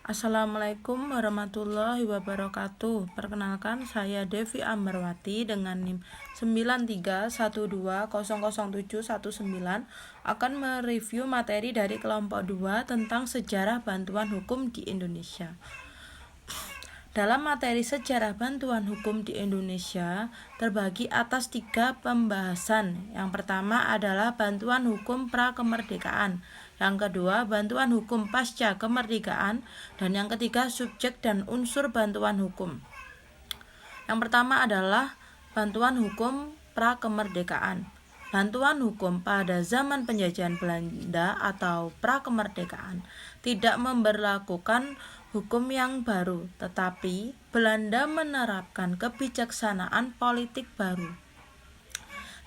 Assalamualaikum warahmatullahi wabarakatuh. Perkenalkan, saya Devi Ambarwati dengan NIM 9312000719 akan mereview materi dari kelompok 2 tentang sejarah bantuan hukum di Indonesia. Dalam materi sejarah bantuan hukum di Indonesia terbagi atas 3 pembahasan. Yang pertama adalah bantuan hukum pra-kemerdekaan, yang kedua bantuan hukum pasca kemerdekaan, dan yang ketiga subjek dan unsur bantuan hukum. Yang pertama adalah bantuan hukum pra-kemerdekaan. Bantuan hukum pada zaman penjajahan Belanda atau pra-kemerdekaan tidak memberlakukan hukum yang baru, tetapi Belanda menerapkan kebijaksanaan politik baru.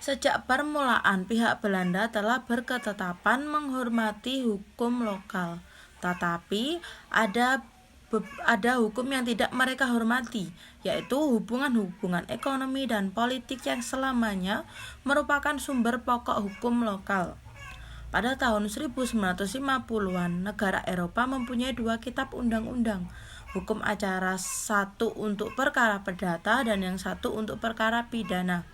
Sejak permulaan, pihak Belanda telah berketetapan menghormati hukum lokal, tetapi ada hukum yang tidak mereka hormati, yaitu hubungan-hubungan ekonomi dan politik yang selamanya merupakan sumber pokok hukum lokal. Pada tahun 1950-an, negara Eropa mempunyai 2 kitab undang-undang, hukum acara, satu untuk perkara perdata dan yang satu untuk perkara pidana.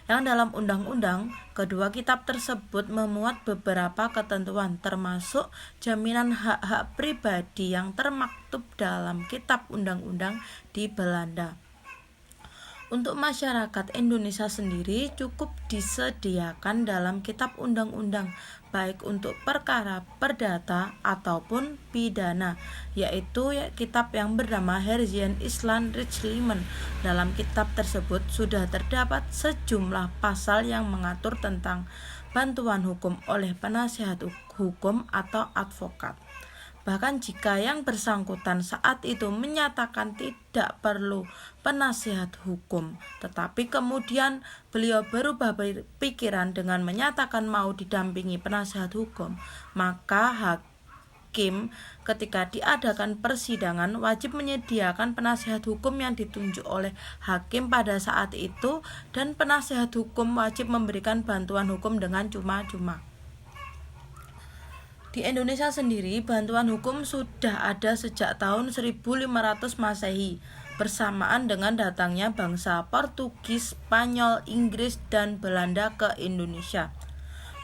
Yang dalam undang-undang, kedua kitab tersebut memuat beberapa ketentuan, termasuk jaminan hak-hak pribadi yang termaktub dalam kitab undang-undang di Belanda. Untuk masyarakat Indonesia sendiri cukup disediakan dalam kitab undang-undang, baik untuk perkara perdata ataupun pidana, yaitu kitab yang bernama Herzian Island Rijlimen. Dalam kitab tersebut sudah terdapat sejumlah pasal yang mengatur tentang bantuan hukum oleh penasihat hukum atau advokat. Bahkan jika yang bersangkutan saat itu menyatakan tidak perlu penasihat hukum, tetapi kemudian beliau berubah pikiran dengan menyatakan mau didampingi penasihat hukum, maka hakim ketika diadakan persidangan wajib menyediakan penasihat hukum yang ditunjuk oleh hakim pada saat itu, dan penasihat hukum wajib memberikan bantuan hukum dengan cuma-cuma. Di Indonesia sendiri, bantuan hukum sudah ada sejak tahun 1500 Masehi, bersamaan dengan datangnya bangsa Portugis, Spanyol, Inggris, dan Belanda ke Indonesia.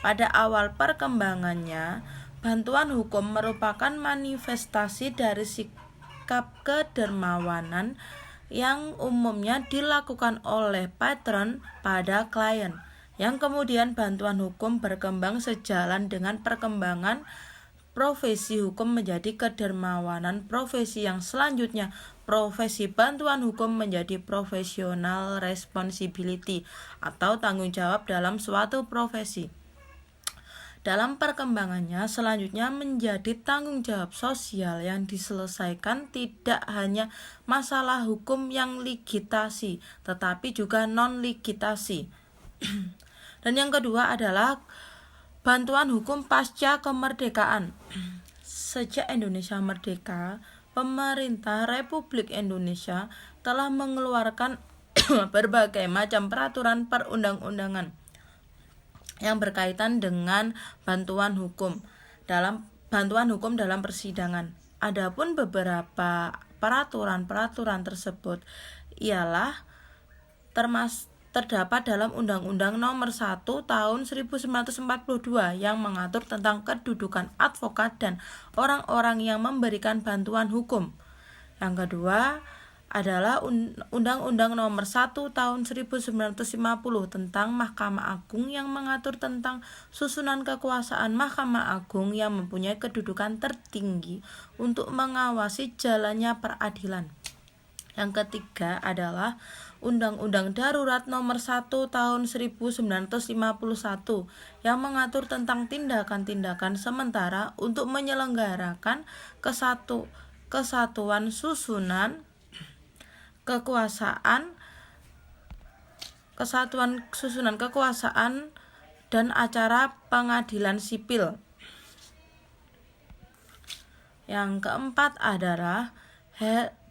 Pada awal perkembangannya, bantuan hukum merupakan manifestasi dari sikap kedermawanan yang umumnya dilakukan oleh patron pada klien, yang kemudian bantuan hukum berkembang sejalan dengan perkembangan profesi hukum menjadi kedermawanan profesi, yang selanjutnya profesi bantuan hukum menjadi professional responsibility atau tanggung jawab dalam suatu profesi. Dalam perkembangannya selanjutnya menjadi tanggung jawab sosial yang diselesaikan tidak hanya masalah hukum yang ligitasi, tetapi juga non-ligitasi. Dan yang kedua adalah bantuan hukum pasca kemerdekaan. Sejak Indonesia merdeka, pemerintah Republik Indonesia telah mengeluarkan berbagai macam peraturan perundang-undangan yang berkaitan dengan bantuan hukum dalam persidangan. Adapun beberapa peraturan tersebut ialah terdapat dalam Undang-Undang Nomor 1 Tahun 1942 yang mengatur tentang kedudukan advokat dan orang-orang yang memberikan bantuan hukum. Yang kedua adalah Undang-Undang Nomor 1 Tahun 1950 tentang Mahkamah Agung yang mengatur tentang susunan kekuasaan Mahkamah Agung yang mempunyai kedudukan tertinggi untuk mengawasi jalannya peradilan. Yang ketiga adalah Undang-Undang Darurat Nomor 1 Tahun 1951 yang mengatur tentang tindakan-tindakan sementara untuk menyelenggarakan kesatuan susunan kekuasaan dan acara pengadilan sipil. Yang keempat adalah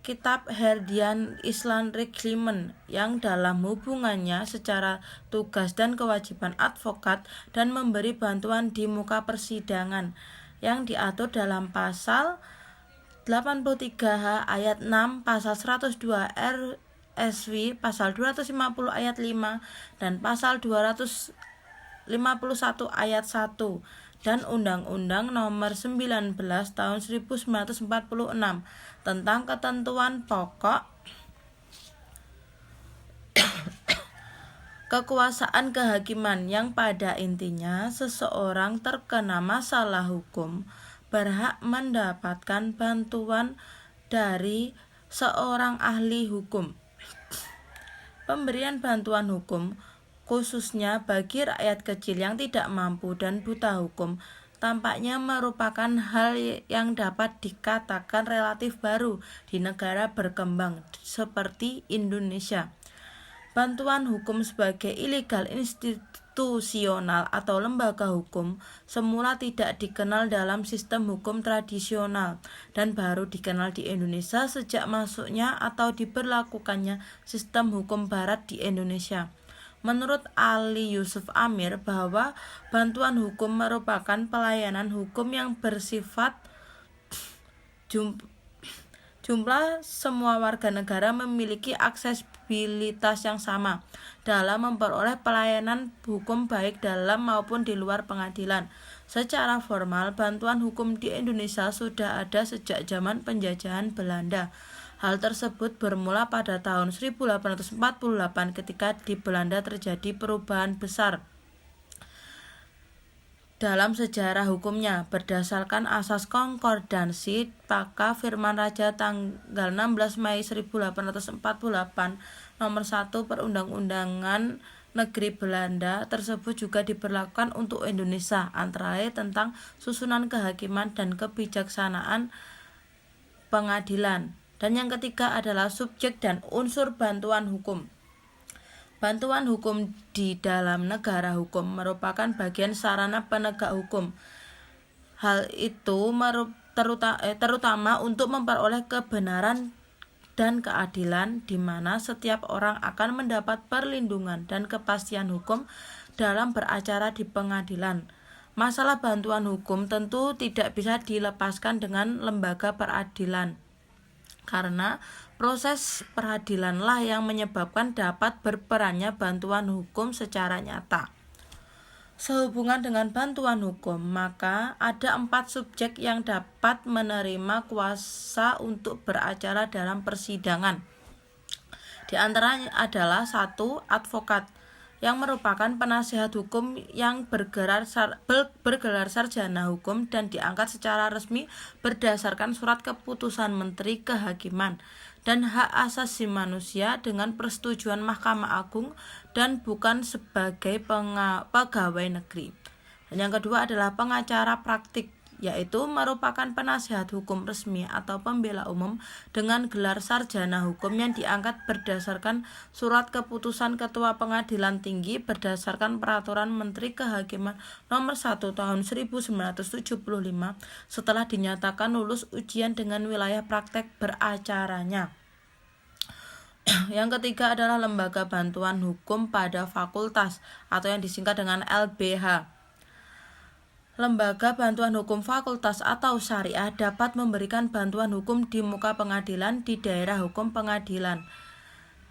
Kitab Herzian Island Rijlimen yang dalam hubungannya secara tugas dan kewajiban advokat dan memberi bantuan di muka persidangan, yang diatur dalam pasal 83H ayat 6, pasal 102 RSW, pasal 250 ayat 5, dan pasal 251 ayat 1, dan Undang-Undang Nomor 19 Tahun 1946 tentang ketentuan pokok kekuasaan kehakiman, yang pada intinya seseorang terkena masalah hukum berhak mendapatkan bantuan dari seorang ahli hukum. Pemberian bantuan hukum, khususnya bagi rakyat kecil yang tidak mampu dan buta hukum, tampaknya merupakan hal yang dapat dikatakan relatif baru di negara berkembang seperti Indonesia. Bantuan hukum sebagai ilegal institusional atau lembaga hukum semula tidak dikenal dalam sistem hukum tradisional dan baru dikenal di Indonesia sejak masuknya atau diberlakukannya sistem hukum barat di Indonesia. Menurut Ali Yusuf Amir bahwa bantuan hukum merupakan pelayanan hukum yang bersifat jumlah semua warga negara memiliki aksesibilitas yang sama dalam memperoleh pelayanan hukum baik dalam maupun di luar pengadilan. Secara formal, bantuan hukum di Indonesia sudah ada sejak zaman penjajahan Belanda. Hal tersebut bermula pada tahun 1848 ketika di Belanda terjadi perubahan besar dalam sejarah hukumnya. Berdasarkan asas konkordansi Paka Firman Raja tanggal 16 Mei 1848 nomor 1 Perundang-undangan Negeri Belanda tersebut juga diberlakukan untuk Indonesia, antara lain tentang susunan kehakiman dan kebijaksanaan pengadilan. Dan yang ketiga adalah subjek dan unsur bantuan hukum. Bantuan hukum di dalam negara hukum merupakan bagian sarana penegak hukum. Hal itu terutama untuk memperoleh kebenaran dan keadilan, di mana setiap orang akan mendapat perlindungan dan kepastian hukum dalam beracara di pengadilan. Masalah bantuan hukum tentu tidak bisa dilepaskan dengan lembaga peradilan, karena proses peradilanlah yang menyebabkan dapat berperannya bantuan hukum secara nyata. Sehubungan dengan bantuan hukum, maka ada 4 subjek yang dapat menerima kuasa untuk beracara dalam persidangan. Di antaranya adalah 1. Advokat, yang merupakan penasihat hukum yang bergelar sarjana hukum dan diangkat secara resmi berdasarkan surat keputusan Menteri Kehakiman dan Hak Asasi Manusia dengan persetujuan Mahkamah Agung dan bukan sebagai pegawai negeri. Dan yang kedua adalah pengacara praktik, yaitu merupakan penasihat hukum resmi atau pembela umum dengan gelar sarjana hukum yang diangkat berdasarkan surat keputusan Ketua Pengadilan Tinggi berdasarkan Peraturan Menteri Kehakiman Nomor 1 Tahun 1975 setelah dinyatakan lulus ujian dengan wilayah praktek beracaranya. Yang ketiga adalah lembaga bantuan hukum pada fakultas atau yang disingkat dengan LBH. Lembaga bantuan hukum fakultas atau syariah dapat memberikan bantuan hukum di muka pengadilan di daerah hukum pengadilan,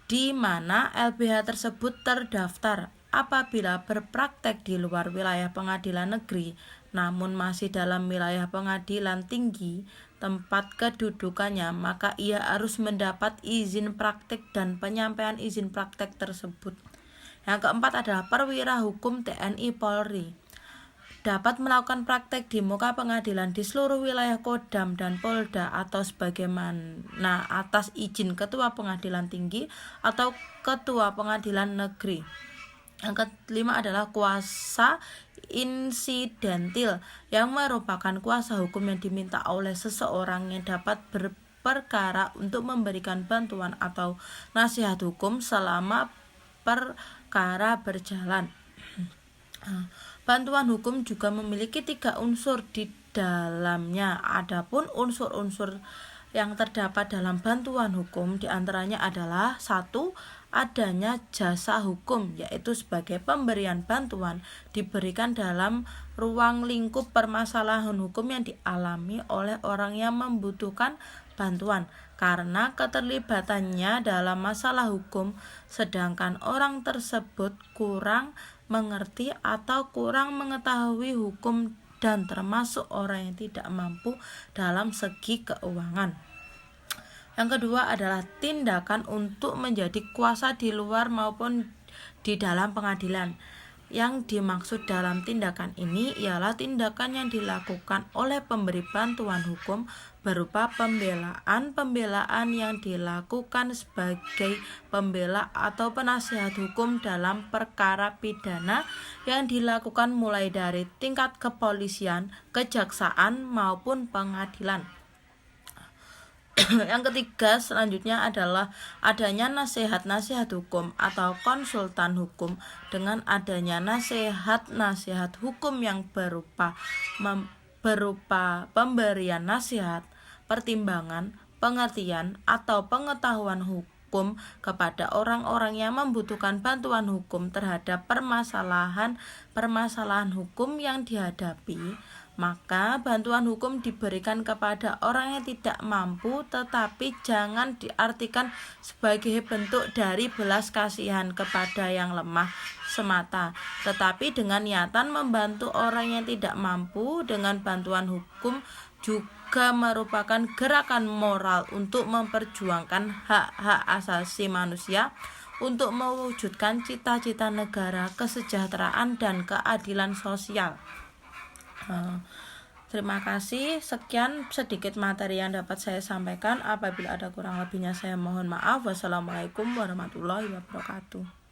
di mana LBH tersebut terdaftar. Apabila berpraktek di luar wilayah pengadilan negeri, namun masih dalam wilayah pengadilan tinggi tempat kedudukannya, maka ia harus mendapat izin praktek dan penyampaian izin praktek tersebut. Yang keempat adalah perwira hukum TNI Polri. Dapat melakukan praktek di muka pengadilan di seluruh wilayah Kodam dan Polda atau sebagaimana atas izin Ketua Pengadilan Tinggi atau Ketua Pengadilan Negeri. Yang kelima adalah kuasa insidentil, yang merupakan kuasa hukum yang diminta oleh seseorang yang dapat berperkara untuk memberikan bantuan atau nasihat hukum selama perkara berjalan. Bantuan hukum juga memiliki 3 unsur di dalamnya. Adapun unsur-unsur yang terdapat dalam bantuan hukum diantaranya adalah 1. adanya jasa hukum, yaitu sebagai pemberian bantuan diberikan dalam ruang lingkup permasalahan hukum yang dialami oleh orang yang membutuhkan bantuan karena keterlibatannya dalam masalah hukum, sedangkan orang tersebut kurang mengerti atau kurang mengetahui hukum dan termasuk orang yang tidak mampu dalam segi keuangan. Yang kedua adalah tindakan untuk menjadi kuasa di luar maupun di dalam pengadilan. Yang dimaksud dalam tindakan ini ialah tindakan yang dilakukan oleh pemberi bantuan hukum berupa pembelaan yang dilakukan sebagai pembela atau penasihat hukum dalam perkara pidana yang dilakukan mulai dari tingkat kepolisian, kejaksaan maupun pengadilan. Yang ketiga selanjutnya adalah adanya nasihat-nasihat hukum atau konsultan hukum. Dengan adanya nasihat hukum yang berupa pemberian nasihat, pertimbangan, pengertian atau pengetahuan hukum kepada orang-orang yang membutuhkan bantuan hukum terhadap permasalahan hukum yang dihadapi, maka bantuan hukum diberikan kepada orang yang tidak mampu, tetapi jangan diartikan sebagai bentuk dari belas kasihan kepada yang lemah semata, tetapi dengan niatan membantu orang yang tidak mampu. Dengan bantuan hukum juga merupakan gerakan moral untuk memperjuangkan hak-hak asasi manusia, untuk mewujudkan cita-cita negara, kesejahteraan dan keadilan sosial. Terima kasih. Sekian sedikit materi yang dapat saya sampaikan. Apabila ada kurang lebihnya saya mohon maaf. Wassalamualaikum warahmatullahi wabarakatuh.